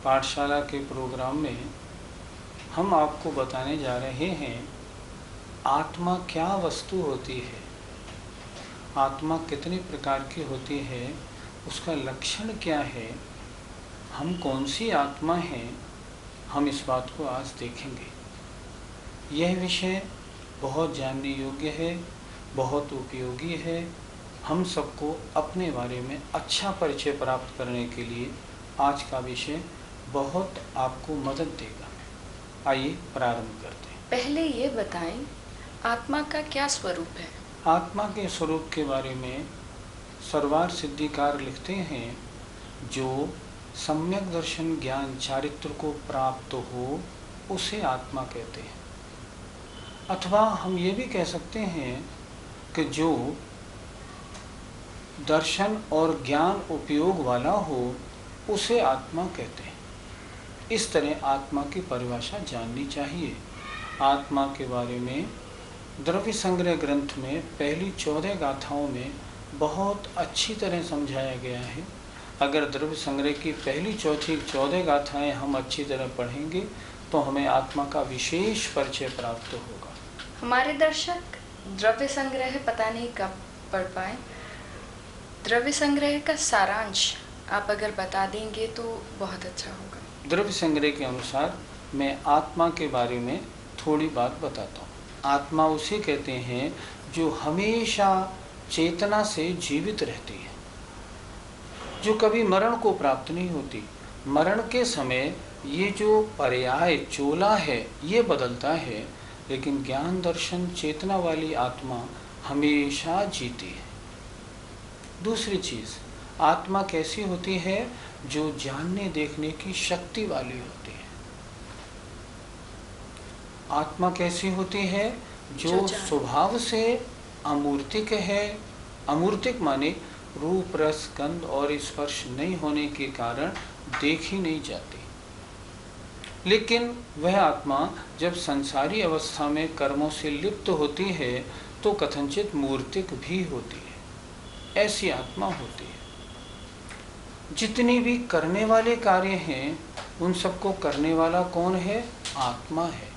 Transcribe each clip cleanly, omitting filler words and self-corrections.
पाठशाला के प्रोग्राम में हम आपको बताने जा रहे हैं आत्मा क्या वस्तु होती है, आत्मा कितने प्रकार की होती है, उसका लक्षण क्या है, हम कौन सी आत्मा हैं, हम इस बात को आज देखेंगे। यह विषय बहुत जानने योग्य है, बहुत उपयोगी है। हम सबको अपने बारे में अच्छा परिचय प्राप्त करने के लिए आज का विषय बहुत आपको मदद देगा। आइए प्रारंभ करते हैं। पहले ये बताएं, आत्मा का क्या स्वरूप है? आत्मा के स्वरूप के बारे में सर्वार सिद्धिकार लिखते हैं, जो सम्यक दर्शन ज्ञान चारित्र को प्राप्त हो उसे आत्मा कहते हैं। अथवा हम ये भी कह सकते हैं कि जो दर्शन और ज्ञान उपयोग वाला हो उसे आत्मा कहते हैं। इस तरह आत्मा की परिभाषा जाननी चाहिए। आत्मा के बारे में द्रव्य संग्रह ग्रंथ में पहली 14 गाथाओं में बहुत अच्छी तरह समझाया गया है। अगर द्रव्य संग्रह की पहली चौथी 14 गाथाएं हम अच्छी तरह पढ़ेंगे तो हमें आत्मा का विशेष परिचय प्राप्त होगा। हमारे दर्शक द्रव्य संग्रह पता नहीं कब पढ़ पाए। द्रव्य संग्रह का सारांश आप अगर बता देंगे तो बहुत अच्छा होगा। द्रव्य संग्रह के अनुसार मैं आत्मा के बारे में थोड़ी बात बताता हूँ। आत्मा उसे कहते हैं जो हमेशा चेतना से जीवित रहती है, जो कभी मरण को प्राप्त नहीं होती। मरण के समय ये जो पर्याय चोला है ये बदलता है, लेकिन ज्ञान दर्शन चेतना वाली आत्मा हमेशा जीती है। दूसरी चीज़, आत्मा कैसी होती है? जो जानने देखने की शक्ति वाली होती है। आत्मा कैसी होती है? जो स्वभाव से अमूर्तिक है। अमूर्तिक माने रूप रस गंध और स्पर्श नहीं होने के कारण देखी नहीं जाती। लेकिन वह आत्मा जब संसारी अवस्था में कर्मों से लिप्त होती है तो कथनचित मूर्तिक भी होती है। ऐसी आत्मा होती है। जितनी भी करने वाले कार्य हैं उन सबको करने वाला कौन है? आत्मा है।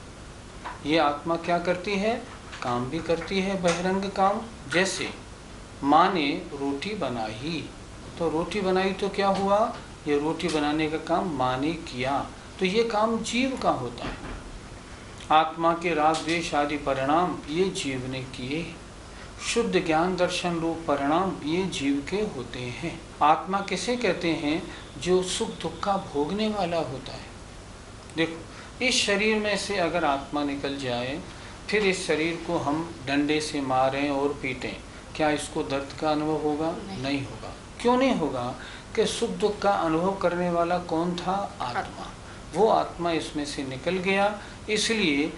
ये आत्मा क्या करती है? काम भी करती है, बहिरंग काम। जैसे माँ ने रोटी बनाई, तो रोटी बनाई तो क्या हुआ? ये रोटी बनाने का काम माँ ने किया, तो ये काम जीव का होता है। आत्मा के राग द्वेष आदि परिणाम ये जीव ने किए। शुद्ध ज्ञान दर्शन रूप परिणाम ये जीव के होते हैं। आत्मा किसे कहते हैं? जो सुख दुख का भोगने वाला होता है। देखो, इस शरीर में से अगर आत्मा निकल जाए, फिर इस शरीर को हम डंडे से मारें और पीटें, क्या इसको दर्द का अनुभव होगा? नहीं होगा। क्यों नहीं होगा? कि सुख दुख का अनुभव करने वाला कौन था? आत्मा। वो आत्मा इसमें से निकल गया, इसलिए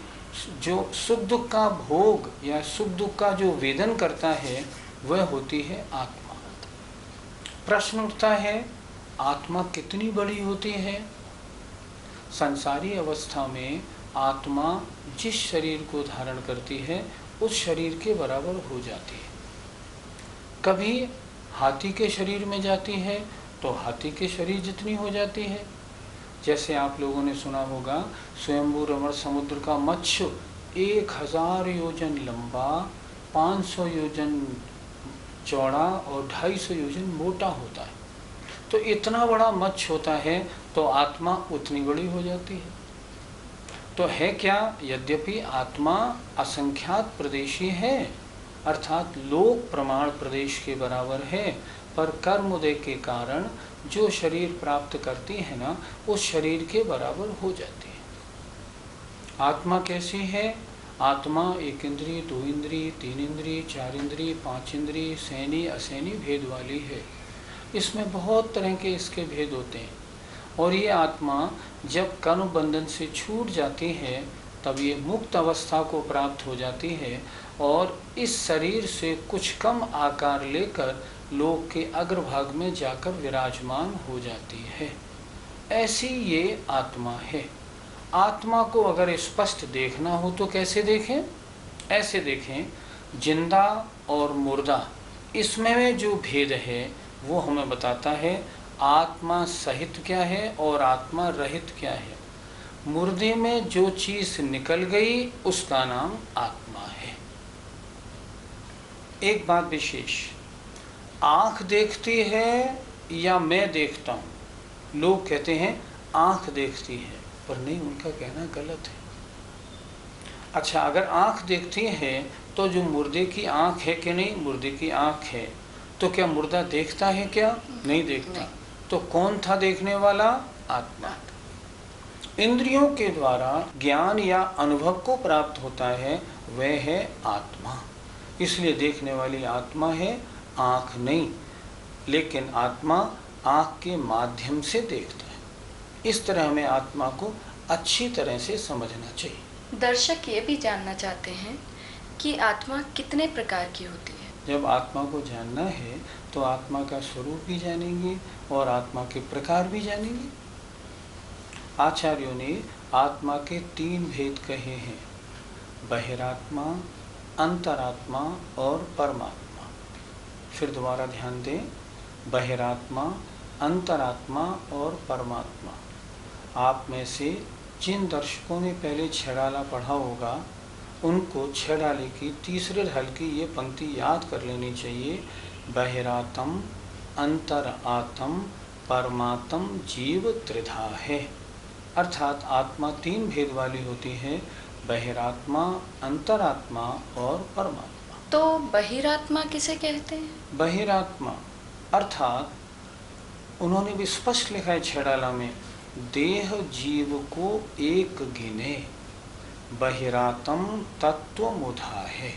जो सुख दुख का भोग या सुख दुख का जो वेदन करता है वह होती है आत्मा। प्रश्न उठता है, आत्मा कितनी बड़ी होती है? संसारी अवस्था में आत्मा जिस शरीर को धारण करती है उस शरीर के बराबर हो जाती है। कभी हाथी के शरीर में जाती है तो हाथी के शरीर जितनी हो जाती है। जैसे आप लोगों ने सुना होगा, स्वयंभू रमण समुद्र का मत्स्य 1000 योजन लंबा, 500 योजन चौड़ा और 250 योजन मोटा होता है। तो इतना बड़ा मत्स्य होता है तो आत्मा उतनी बड़ी हो जाती है। तो है क्या? यद्यपि आत्मा असंख्यात प्रदेशी है, अर्थात लोक प्रमाण प्रदेश के बराबर है, पर कर्मोदय के कारण जो शरीर प्राप्त करती है ना, उस शरीर के बराबर हो जाती है। आत्मा कैसी है? आत्मा 1 इंद्रिय, 2 इंद्रिय, 3 इंद्रिय, 4 इंद्रिय, 5 इंद्रिय, सैनी असैनी भेद वाली है। इसमें बहुत तरह के इसके भेद होते हैं। और ये आत्मा जब कर्म बंधन से छूट जाती है तब ये मुक्त अवस्था को प्राप्त हो जाती है और इस शरीर से कुछ कम आकार लेकर लोक के अग्रभाग में जाकर विराजमान हो जाती है। ऐसी ये आत्मा है। आत्मा को अगर स्पष्ट देखना हो तो कैसे देखें? ऐसे देखें, जिंदा और मुर्दा इसमें जो भेद है वो हमें बताता है आत्मा सहित क्या है और आत्मा रहित क्या है। मुर्दे में जो चीज निकल गई उसका नाम आत्मा है। एक बात विशेष, आंख देखती है या मैं देखता हूं। लोग कहते हैं आंख देखती है, पर नहीं, उनका कहना गलत है। अच्छा, अगर आंख देखती है तो जो मुर्दे की आंख है कि नहीं, मुर्दे की आंख है, तो क्या मुर्दा देखता है क्या? नहीं देखता। नहीं। तो कौन था देखने वाला? आत्मा। इंद्रियों के द्वारा ज्ञान या अनुभव को प्राप्त होता है, वह है आत्मा। इसलिए देखने वाली आत्मा है, आंख नहीं। लेकिन आत्मा आंख के माध्यम से देखता है। इस तरह हमें आत्मा को अच्छी तरह से समझना चाहिए। दर्शक ये भी जानना चाहते हैं कि आत्मा कितने प्रकार की होती है। जब आत्मा को जानना है तो आत्मा का स्वरूप भी जानेंगे और आत्मा के प्रकार भी जानेंगे। आचार्यों ने आत्मा के 3 भेद कहे हैं, बहिरात्मा, अंतरात्मा और परमात्मा। फिर दोबारा ध्यान दें, बहिरात्मा, अंतरात्मा और परमात्मा। आप में से जिन दर्शकों ने पहले छेड़ाला पढ़ा होगा, उनको छेड़ाले की तीसरे ढल की ये पंक्ति याद कर लेनी चाहिए, बहिरातम, अंतरात्म, परमात्म, जीव त्रिधा है। अर्थात आत्मा 3 भेद वाली होती है, बहिरात्मा, अंतरात्मा और परमात्मा। तो बहिरात्मा किसे कहते हैं? बहिरात्मा अर्थात उन्होंने भी स्पष्ट लिखा है छेड़ाला में, देह जीव को एक गिने, बहिरातम तत्व मुधा है।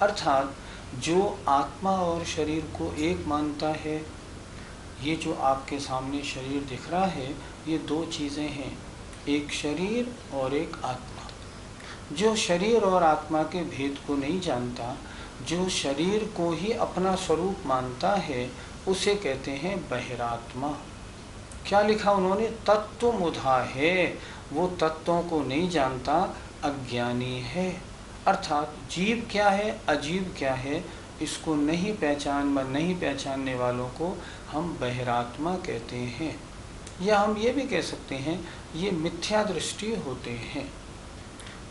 अर्थात जो आत्मा और शरीर को एक मानता है। ये जो आपके सामने शरीर दिख रहा है, ये 2 चीज़ें हैं, एक शरीर और एक आत्मा। जो शरीर और आत्मा के भेद को नहीं जानता, जो शरीर को ही अपना स्वरूप मानता है, उसे कहते हैं बहिरात्मा। क्या लिखा उन्होंने? तत्व मुधा है। वो तत्वों को नहीं जानता, अज्ञानी है। अर्थात जीव क्या है, अजीव क्या है, इसको नहीं पहचानने वालों को हम बहिरात्मा कहते हैं। या हम ये भी कह सकते हैं, ये मिथ्या दृष्टि होते हैं।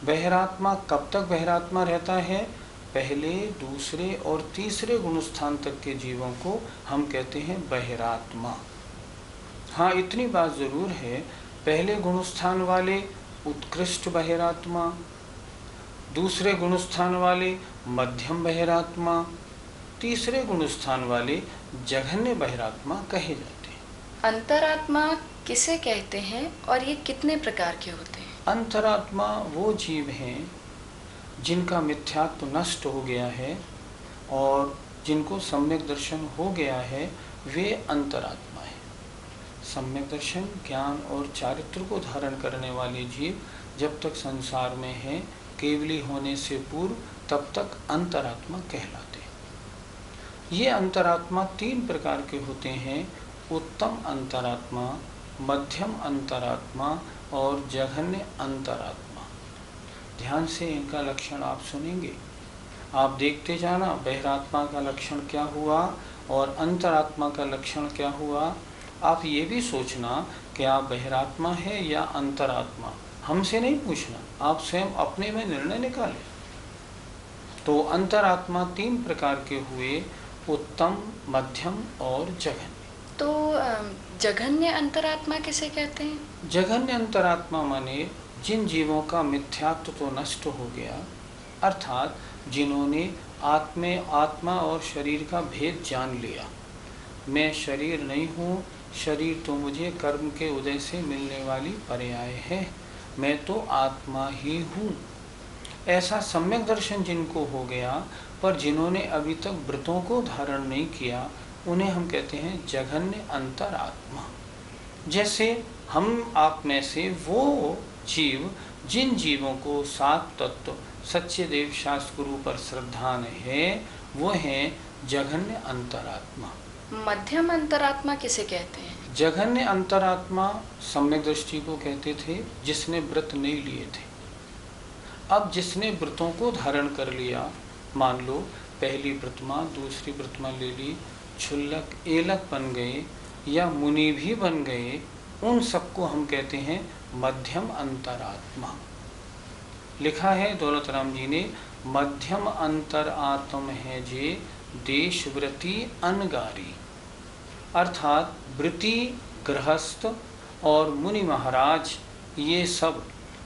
बहिरात्मा कब तक बहिरात्मा रहता है? पहले, दूसरे और तीसरे गुणस्थान तक के जीवों को हम कहते हैं बहिरात्मा। हाँ, इतनी बात ज़रूर है, पहले गुणस्थान वाले उत्कृष्ट बहिरात्मा, दूसरे गुणस्थान वाले मध्यम बहिरात्मा, तीसरे गुणस्थान वाले जघन्य बहिरात्मा कहे जाते हैं। अंतरात्मा किसे कहते हैं और ये कितने प्रकार के होते हैं? अंतरात्मा वो जीव हैं जिनका मिथ्यात्व नष्ट हो गया है और जिनको सम्यक दर्शन हो गया है, वे अंतरात्मा है। सम्यक दर्शन, ज्ञान और चारित्र को धारण करने वाले जीव जब तक संसार में हैं, केवली होने से पूर्व, तब तक अंतरात्मा कहलाते हैं। ये अंतरात्मा 3 प्रकार के होते हैं, उत्तम अंतरात्मा, मध्यम अंतरात्मा और जघन्य अंतरात्मा। ध्यान से इनका लक्षण आप सुनेंगे, आप देखते जाना, बहिरात्मा का लक्षण क्या हुआ और अंतरात्मा का लक्षण क्या हुआ। आप ये भी सोचना कि आप बहिरात्मा है या अंतरात्मा, हमसे नहीं पूछना, आप स्वयं अपने में निर्णय निकालें। तो अंतरात्मा 3 प्रकार के हुए, उत्तम, मध्यम और जघन्य। तो जघन्य अंतरात्मा किसे कहते हैं? जघन्य अंतरात्मा माने जिन जीवों का मिथ्यात्व तो नष्ट हो गया, अर्थात जिन्होंने आत्मा और शरीर का भेद जान लिया। मैं शरीर नहीं हूँ, शरीर तो मुझे कर्म के उदय से मिलने वाली पर्याय है, मैं तो आत्मा ही हूँ। ऐसा सम्यक दर्शन जिनको हो गया, पर जिन्होंने अभी तक व्रतों को धारण नहीं किया, उन्हें हम कहते हैं जघन्य अंतरात्मा। जैसे हम आप में से वो जीव, जिन जीवों को 7 तत्व सच्चे देव शास्त्र गुरु पर श्रद्धान है, वो हैं जघन्य अंतरात्मा। मध्यम अंतरात्मा किसे कहते हैं? जघन्य अंतरात्मा सम्यक दृष्टि को कहते थे, जिसने व्रत नहीं लिए थे। अब जिसने व्रतों को धारण कर लिया, मान लो पहली प्रतिमा, दूसरी प्रतिमा ले ली, क्षुल्लक एलक बन गए, या मुनि भी बन गए, उन सबको हम कहते हैं मध्यम अंतरात्मा। लिखा है दौलत राम जी ने, मध्यम अंतरात्म है जे देश व्रति अनगारी। अर्थात व्रति, गृहस्थ और मुनि महाराज, ये सब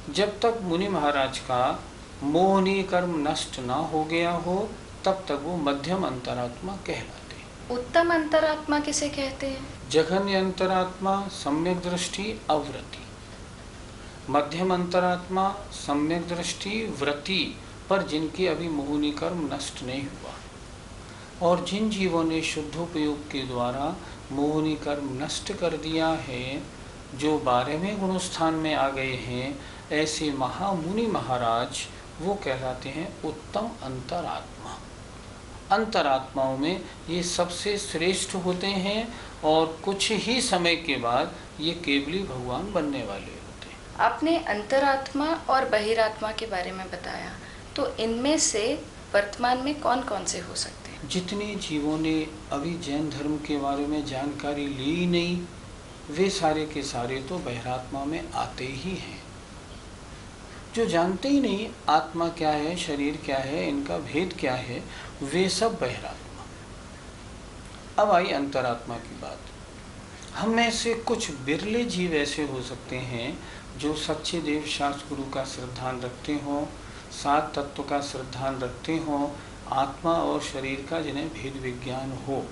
जब तक मुनि महाराज का मोहनी कर्म नष्ट ना हो गया हो तब तक वो मध्यम अंतरात्मा कहलाते हैं। उत्तम अंतरात्मा किसे कहते हैं? जघन्य अंतरात्मा, सम्यक दृष्टि, अवृत्ति। मध्यम अंतरात्मा, सम्यक दृष्टि, वृत्ति पर जिनके अभी मोहनी कर्म नष्ट नहीं हुआ, और जिन जीवों ने शुद्धोपयोग के द्वारा मोहनी कर्म नष्ट कर दिया है, जो 12वें गुणस्थान में आ गए हैं, ऐसे महामुनि महाराज वो कहलाते हैं उत्तम अंतरात्मा। अंतरात्माओं में ये सबसे श्रेष्ठ होते हैं और कुछ ही समय के बाद ये केवली भगवान बनने वाले होते हैं। आपने अंतरात्मा और बहिरात्मा के बारे में बताया, तो इनमें से वर्तमान में कौन कौन से हो सकते हैं? जितने जीवों ने अभी जैन धर्म के बारे में जानकारी ली नहीं, वे सारे के सारे तो बहिरात्मा में आते ही हैं। जो जानते ही नहीं आत्मा क्या है, शरीर क्या है, इनका भेद क्या है, वे सब बहिरात्मा। अब आई अंतरात्मा की बात। हम में से कुछ बिरले जीव ऐसे हो सकते हैं जो सच्चे देव शास्त्र गुरु का श्रद्धान रखते हों, 7 तत्व का श्रद्धान रखते हों, आत्मा और शरीर का जिन्हें भेद विज्ञान हो,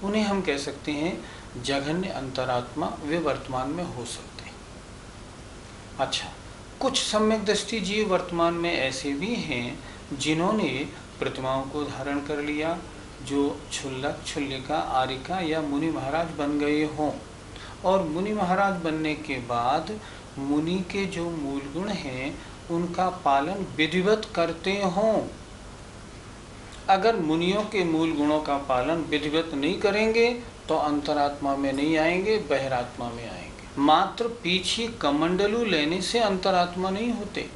उन्हें हम कह सकते हैं जघन्य अंतरात्मा। वे वर्तमान में हो सकते हैं। अच्छा, कुछ सम्यक दृष्टि जीव वर्तमान में ऐसे भी हैं जिन्होंने प्रतिमाओं को धारण कर लिया, जो क्षुल्लक, क्षुल्लिका, आरिका या मुनि महाराज बन गए हों, और मुनि महाराज बनने के बाद मुनि के जो मूल गुण हैं उनका पालन विधिवत करते हों। अगर मुनियों के मूल गुणों का पालन विधिवत नहीं करेंगे तो अंतरात्मा में नहीं आएंगे, बहिरात्मा में आएंगे। मात्र पीछे कमंडलू लेने से अंतरात्मा नहीं होते।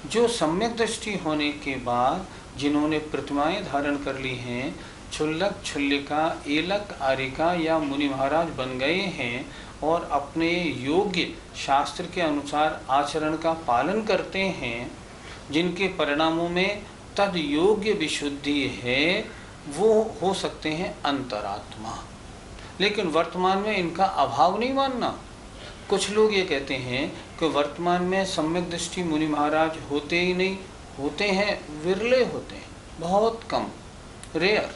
जो सम्यक दृष्टि होने के बाद जिन्होंने प्रतिमाएं धारण कर ली हैं, क्षुल्लक, क्षुल्लिका, एलक, आरिका या मुनि महाराज बन गए हैं और अपने योग्य शास्त्र के अनुसार आचरण का पालन करते हैं, जिनके परिणामों में तद योग्य विशुद्धि है, वो हो सकते हैं अंतरात्मा। लेकिन वर्तमान में इनका अभाव नहीं मानना। कुछ लोग ये कहते हैं कि वर्तमान में सम्यक दृष्टि मुनि महाराज होते ही नहीं, होते हैं, विरले होते हैं, बहुत कम, रेयर।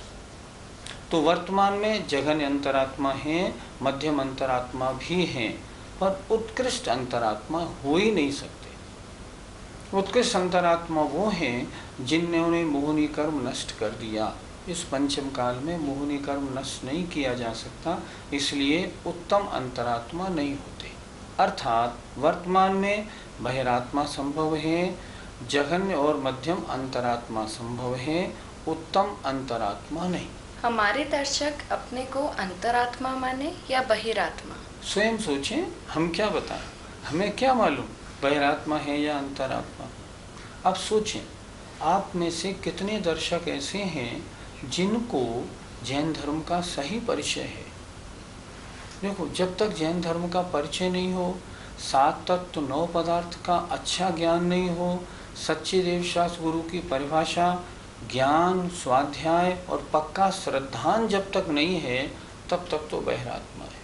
तो वर्तमान में जघन्य अंतरात्मा हैं, मध्यम अंतरात्मा भी हैं, पर उत्कृष्ट अंतरात्मा हो ही नहीं सकते। उत्कृष्ट अंतरात्मा वो हैं जिन्होंने मोहनी कर्म नष्ट कर दिया। इस पंचम काल में मोहनी कर्म नष्ट नहीं किया जा सकता, इसलिए उत्तम अंतरात्मा नहीं होते। अर्थात वर्तमान में बहिरात्मा संभव है, जघन्य और मध्यम अंतरात्मा संभव है, उत्तम अंतरात्मा नहीं। हमारे दर्शक अपने को अंतरात्मा माने या बहिरात्मा? स्वयं सोचें, हम क्या बताएं, हमें क्या मालूम बहिरात्मा है या अंतरात्मा। अब सोचें, आप में से कितने दर्शक ऐसे हैं जिनको जैन धर्म का सही परिचय है। देखो, जब तक जैन धर्म का परिचय नहीं हो, 7 तत्व 9 पदार्थ का अच्छा ज्ञान नहीं हो, सच्चे देव शास्त्र गुरु की परिभाषा, ज्ञान, स्वाध्याय और पक्का श्रद्धान जब तक नहीं है, तब तक तो बहिरात्मा है।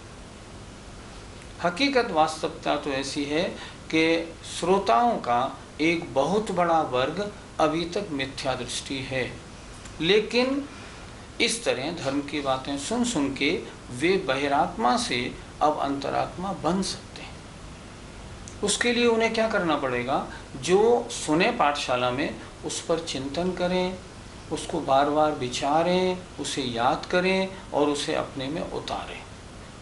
हकीकत, वास्तवता तो ऐसी है कि श्रोताओं का एक बहुत बड़ा वर्ग अभी तक मिथ्या दृष्टि है, लेकिन इस तरह धर्म की बातें सुन सुन के वे बहिरात्मा से अब अंतरात्मा बन सकते हैं। उसके लिए उन्हें क्या करना पड़ेगा? जो सुने पाठशाला में उस पर चिंतन करें, उसको बार बार विचारें, उसे याद करें और उसे अपने में उतारें।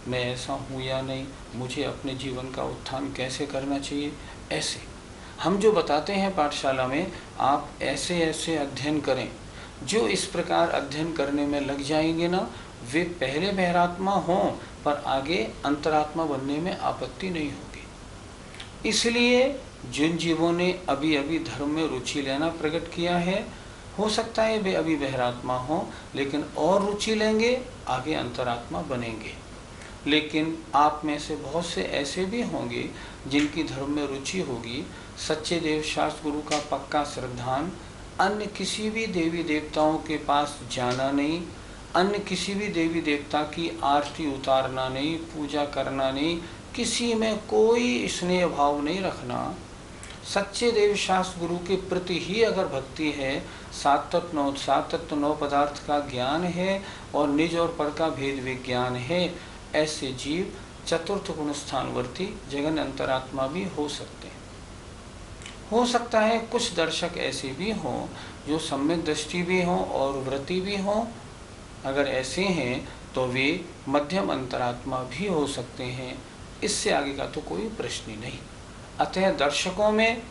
मैं ऐसा हूँ या नहीं, मुझे अपने जीवन का उत्थान कैसे करना चाहिए, ऐसे हम जो बताते हैं पाठशाला में, आप ऐसे ऐसे अध्ययन करें। जो इस प्रकार अध्ययन करने में लग जाएंगे ना, वे पहले बहिरात्मा हों पर आगे अंतरात्मा बनने में आपत्ति नहीं होगी। इसलिए जिन जीवों ने अभी अभी धर्म में रुचि लेना प्रकट किया है, हो सकता है वे अभी बहिरात्मा हों, लेकिन और रुचि लेंगे आगे अंतरात्मा बनेंगे। लेकिन आप में से बहुत से ऐसे भी होंगे जिनकी धर्म में रुचि होगी, सच्चे देव शास्त्र गुरु का पक्का श्रद्धान, अन्य किसी भी देवी देवताओं के पास जाना नहीं, अन्य किसी भी देवी देवता की आरती उतारना नहीं, पूजा करना नहीं, किसी में कोई स्नेह भाव नहीं रखना। सच्चे देव शास्त्र गुरु के प्रति ही अगर भक्ति है, सात तत्व नौ पदार्थ का ज्ञान है और निज और पर का भेद विज्ञान है, ऐसे जीव चतुर्थ गुण स्थानवर्ती जगन अंतरात्मा भी हो सकते हैं। हो सकता है कुछ दर्शक ऐसे भी हों जो सम्यक दृष्टि भी हों और व्रति भी हों। अगर ऐसे हैं तो वे मध्यम अंतरात्मा भी हो सकते हैं। इससे आगे का तो कोई प्रश्न ही नहीं। अतः दर्शकों में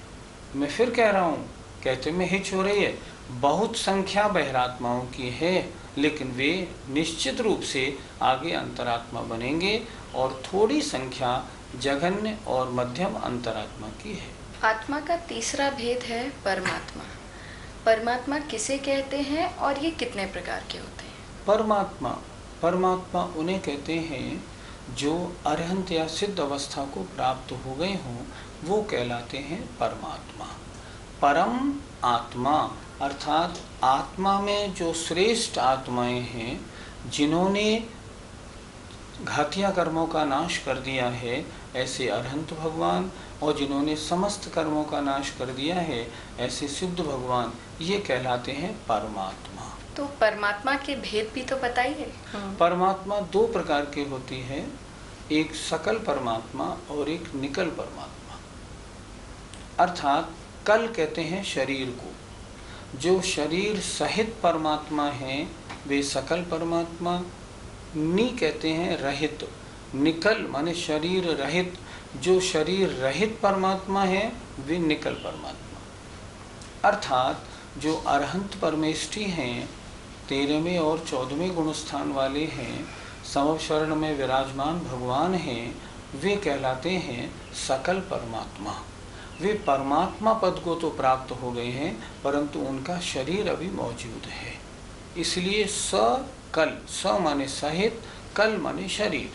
मैं फिर कह रहा हूँ, कहते में हिच हो रही है, बहुत संख्या बहिरात्माओं की है, लेकिन वे निश्चित रूप से आगे अंतरात्मा बनेंगे और थोड़ी संख्या जघन्य और मध्यम अंतरात्मा की है। आत्मा का तीसरा भेद है परमात्मा। परमात्मा किसे कहते हैं और ये कितने प्रकार के होते हैं? परमात्मा उन्हें कहते हैं जो अरहंत या सिद्ध अवस्था को प्राप्त हो गए हों, वो कहलाते हैं परमात्मा। परम आत्मा अर्थात आत्मा में जो श्रेष्ठ आत्माएं हैं, जिन्होंने घातिया कर्मों का नाश कर दिया है, ऐसे अरहंत भगवान, और जिन्होंने समस्त कर्मों का नाश कर दिया है, ऐसे सिद्ध भगवान, ये कहलाते हैं परमात्मा। तो परमात्मा के भेद भी तो बताइए। परमात्मा दो प्रकार की होती है, एक सकल परमात्मा और एक निकल परमात्मा। अर्थात कल कहते हैं शरीर को, जो शरीर सहित परमात्मा हैं वे सकल परमात्मा। नी कहते हैं रहित, निकल माने शरीर रहित, जो शरीर रहित परमात्मा है वे निकल परमात्मा। अर्थात जो अरहंत परमेष्ठी हैं, 13वें और 14वें गुणस्थान वाले हैं, समवशरण में विराजमान भगवान हैं, वे कहलाते हैं सकल परमात्मा। वे परमात्मा पद को तो प्राप्त हो गए हैं, परंतु उनका शरीर अभी मौजूद है। इसलिए सकल, स माने सहित, कल माने शरीर।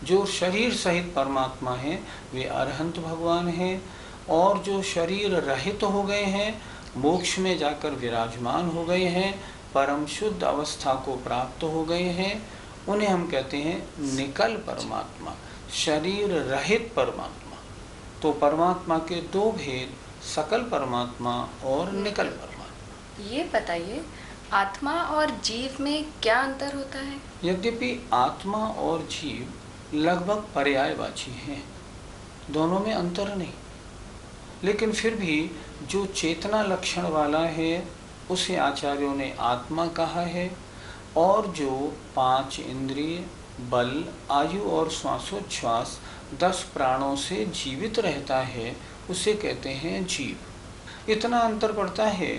जो शरीर सहित परमात्मा हैं वे अरहंत भगवान हैं, और जो शरीर रहित हो गए हैं, मोक्ष में जाकर विराजमान हो गए हैं, परम शुद्ध अवस्था को प्राप्त हो गए हैं, उन्हें हम कहते हैं निकल परमात्मा, शरीर रहित परमात्मा। तो परमात्मा के दो भेद, सकल परमात्मा और निकल परमात्मा। ये बताइए, आत्मा और जीव में क्या अंतर होता है? यद्यपि आत्मा और जीव लगभग पर्यायवाची हैं, दोनों में अंतर नहीं, लेकिन फिर भी जो चेतना लक्षण वाला है उसे आचार्यों ने आत्मा कहा है, और जो 5 इंद्रिय, बल, आयु और श्वासोच्छ्वास 10 प्राणों से जीवित रहता है उसे कहते हैं जीव। इतना अंतर पड़ता है।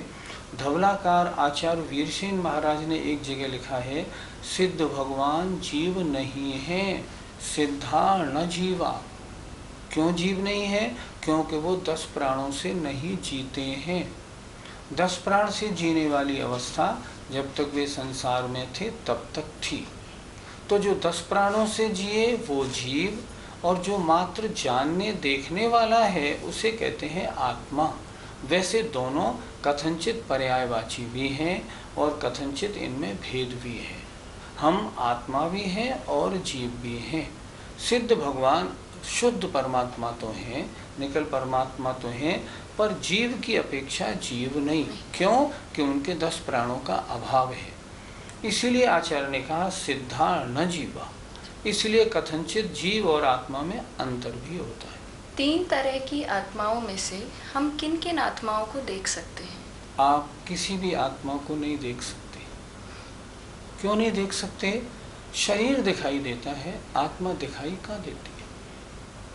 धवलाकार आचार्य वीरसेन महाराज ने एक जगह लिखा है, सिद्ध भगवान जीव नहीं है, सिद्धा न जीवा। क्यों जीव नहीं है? क्योंकि वो 10 प्राणों से नहीं जीते हैं। 10 प्राण से जीने वाली अवस्था जब तक वे संसार में थे तब तक थी। तो जो 10 प्राणों से जिए वो जीव, और जो मात्र जानने देखने वाला है उसे कहते हैं आत्मा। वैसे दोनों कथनचित पर्यायवाची भी हैं और कथनचित इनमें भेद भी है। हम आत्मा भी हैं और जीव भी हैं। सिद्ध भगवान शुद्ध परमात्मा तो हैं, निकल परमात्मा तो हैं, पर जीव की अपेक्षा जीव नहीं। क्यों? कि उनके 10 प्राणों का अभाव है। इसीलिए आचार्य ने कहा सिद्धा न जीवा। इसलिए कथनचित जीव और आत्मा में अंतर भी होता है। 3 तरह की आत्माओं में से हम किन किन आत्माओं को देख सकते हैं? आप किसी भी आत्मा को नहीं देख सकते। क्यों नहीं देख सकते? शरीर दिखाई देता है, आत्मा दिखाई कहाँ देती है?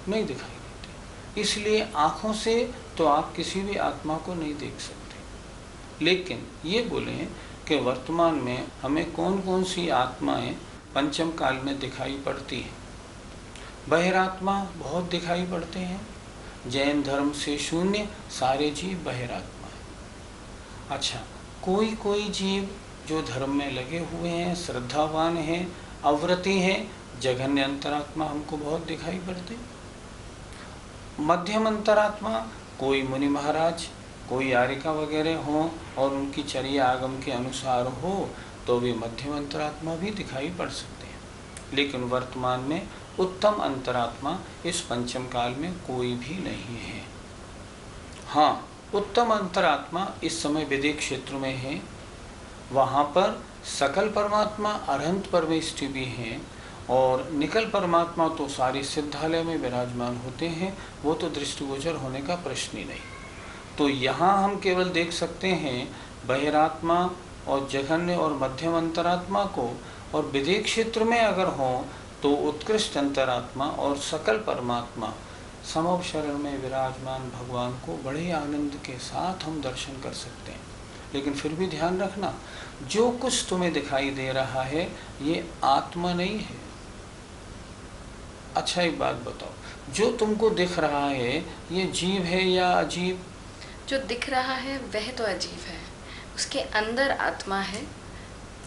नहीं दिखाई देती। इसलिए आँखों से तो आप किसी भी आत्मा को नहीं देख सकते। लेकिन ये बोलें कि वर्तमान में हमें कौन कौन सी आत्माएं पंचम काल में दिखाई पड़ती हैं। बहिरात्मा बहुत दिखाई पड़ते हैं। जैन धर्म से शून्य सारे जीव बहिरात्मा है। अच्छा, कोई कोई जीव जो धर्म में लगे हुए हैं, श्रद्धावान हैं, अव्रती हैं, जघन्य अंतरात्मा हमको बहुत दिखाई पड़ते। मध्यम अंतरात्मा कोई मुनि महाराज, कोई आर्यिका वगैरह हो और उनकी चर्या आगम के अनुसार हो तो वे मध्यम अंतरात्मा भी दिखाई पड़ सकते हैं। लेकिन वर्तमान में उत्तम अंतरात्मा इस पंचम काल में कोई भी नहीं है। हाँ, उत्तम अंतरात्मा इस समय विदेह क्षेत्र में है। वहाँ पर सकल परमात्मा अरहंत परमेष्टि भी हैं और निकल परमात्मा तो सारी सिद्धालय में विराजमान होते हैं, वो तो दृष्टिगोचर होने का प्रश्न ही नहीं। तो यहाँ हम केवल देख सकते हैं बहिरात्मा और जघन्य और मध्यम अंतरात्मा को, और विदेह क्षेत्र में अगर हो तो उत्कृष्ट अंतरात्मा और सकल परमात्मा समव शरण में विराजमान भगवान को बड़े आनंद के साथ हम दर्शन कर सकते हैं। लेकिन फिर भी ध्यान रखना, जो कुछ तुम्हें दिखाई दे रहा है ये आत्मा नहीं है। अच्छा एक बात बताओ, जो तुमको दिख रहा है ये जीव है या अजीब? जो दिख रहा है वह तो अजीब है, उसके अंदर आत्मा है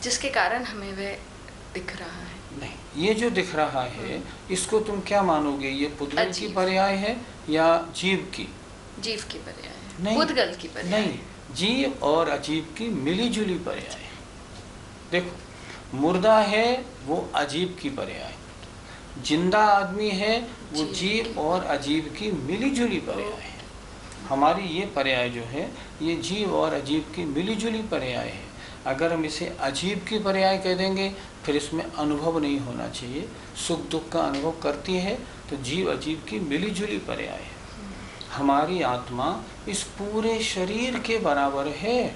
जिसके कारण हमें वह दिख रहा है। नहीं, ये जो दिख रहा है इसको तुम क्या मानोगे, ये पुद्गल की पर्याय है या जीव की? जीव की पर्याय है। नहीं, पुद्गल की पर्याय नहीं, जीव और अजीब की मिली जुली पर्याय है। देखो, मुर्दा है वो अजीब की पर्याय, जिंदा आदमी है वो जीव और अजीब की मिली जुली पर्याय है। हमारी ये पर्याय जो है ये जीव और अजीब की मिली जुली पर्याय है। अगर हम इसे अजीब की पर्याय कह देंगे फिर इसमें अनुभव नहीं होना चाहिए, सुख दुख का अनुभव करती है, तो जीव अजीब की मिली जुली पर्याय है। हमारी आत्मा इस पूरे शरीर के बराबर है,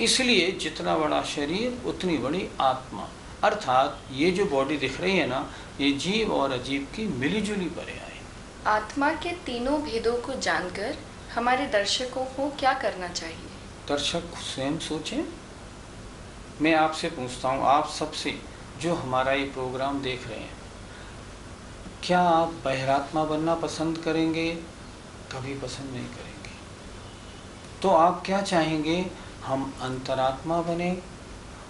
इसलिए जितना बड़ा शरीर उतनी बड़ी आत्मा, अर्थात ये जो बॉडी दिख रही है ना, ये जीव और अजीब की मिली जुली पर्याय है। आत्मा के तीनों भेदों को जानकर हमारे दर्शकों को क्या करना चाहिए? दर्शक स्वयं सोचें। मैं आपसे पूछता हूँ, आप सबसे जो हमारा ये प्रोग्राम देख रहे हैं, क्या आप बहिरात्मा बनना पसंद करेंगे? कभी पसंद नहीं करेंगे। तो आप क्या चाहेंगे? हम अंतरात्मा बने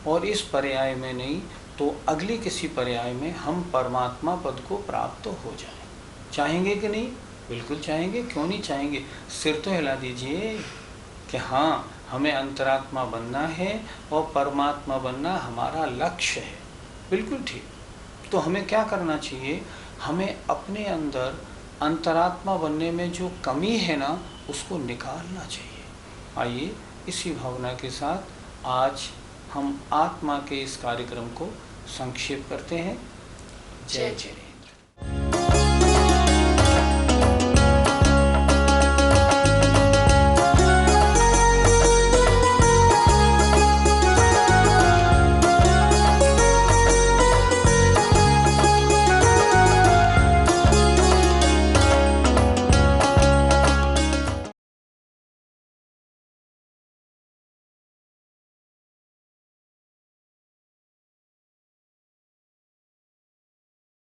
और इस पर्याय में नहीं तो अगली किसी पर्याय में हम परमात्मा पद को प्राप्त हो जाएं। चाहेंगे कि नहीं? बिल्कुल चाहेंगे, क्यों नहीं चाहेंगे? सिर तो हिला दीजिए कि हाँ, हमें अंतरात्मा बनना है और परमात्मा बनना हमारा लक्ष्य है। बिल्कुल ठीक। तो हमें क्या करना चाहिए? हमें अपने अंदर अंतरात्मा बनने में जो कमी है ना, उसको निकालना चाहिए। आइए इसी भावना के साथ आज हम आत्मा के इस कार्यक्रम को संक्षेप करते हैं। जय जय।